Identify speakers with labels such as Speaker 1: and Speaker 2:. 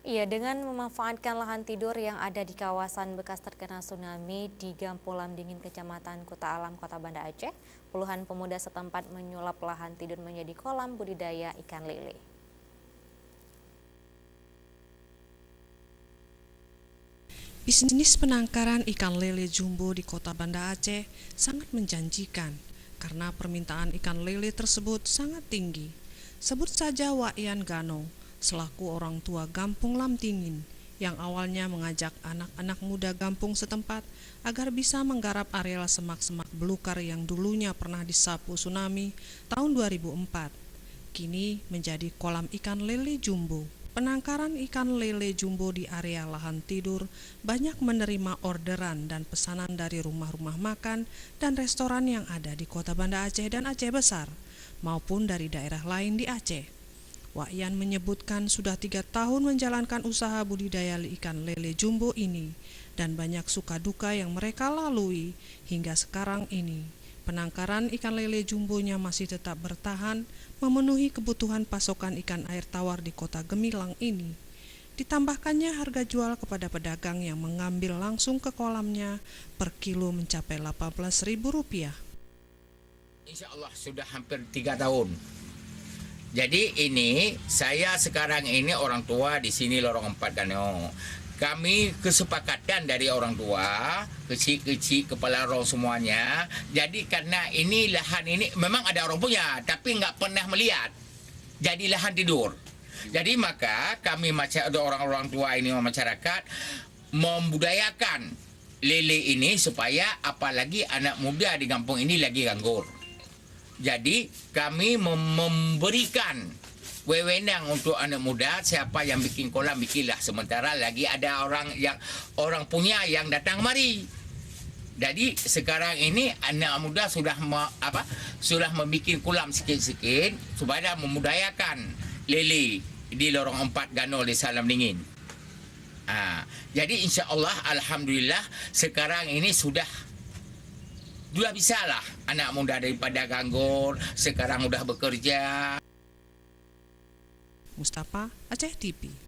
Speaker 1: Iya, dengan memanfaatkan lahan tidur yang ada di kawasan bekas terkena tsunami di Gampolam Dingin, Kecamatan Kuta Alam, Kota Banda Aceh, puluhan pemuda setempat menyulap lahan tidur menjadi kolam budidaya ikan lele.
Speaker 2: Bisnis penangkaran ikan lele jumbo di Kota Banda Aceh sangat menjanjikan karena permintaan ikan lele tersebut sangat tinggi. Sebut saja Wayan Gano, selaku orang tua Gampung Lam Dingin, yang awalnya mengajak anak-anak muda Gampung setempat agar bisa menggarap areal semak-semak belukar yang dulunya pernah disapu tsunami tahun 2004. Kini menjadi kolam ikan lele jumbo. Penangkaran ikan lele jumbo di area lahan tidur banyak menerima orderan dan pesanan dari rumah-rumah makan dan restoran yang ada di Kota Banda Aceh dan Aceh Besar, maupun dari daerah lain di Aceh. Wayan menyebutkan sudah 3 tahun menjalankan usaha budidaya ikan lele jumbo ini dan banyak suka duka yang mereka lalui hingga sekarang ini. Penangkaran ikan lele jumbonya masih tetap bertahan memenuhi kebutuhan pasokan ikan air tawar di Kota Gemilang ini. Ditambahkannya harga jual kepada pedagang yang mengambil langsung ke kolamnya per kilo mencapai Rp18.000.
Speaker 3: Insya Allah sudah hampir 3 tahun. Jadi ini saya sekarang ini orang tua di sini Lorong 4 Gano. Kami kesepakatan dari orang tua, kecil-kecil kepala roh semuanya. Jadi karena ini lahan ini memang ada orang punya, tapi nggak pernah melihat. Jadi lahan tidur. Jadi maka kami ada orang-orang tua ini masyarakat membudayakan lele ini supaya apalagi anak muda di kampung ini lagi nganggur. Jadi kami memberikan wewenang untuk anak muda, siapa yang bikin kolam bikinlah, sementara lagi ada orang punya yang datang mari. Jadi sekarang ini anak muda sudah membuat kolam sikit-sikit supaya memudayakan lele di Lorong 4 Gano di Salam Dingin. Jadi insya Allah alhamdulillah sekarang ini sudah bisa lah anak muda daripada nganggur sekarang udah bekerja.
Speaker 2: Mustafa, Aceh TV.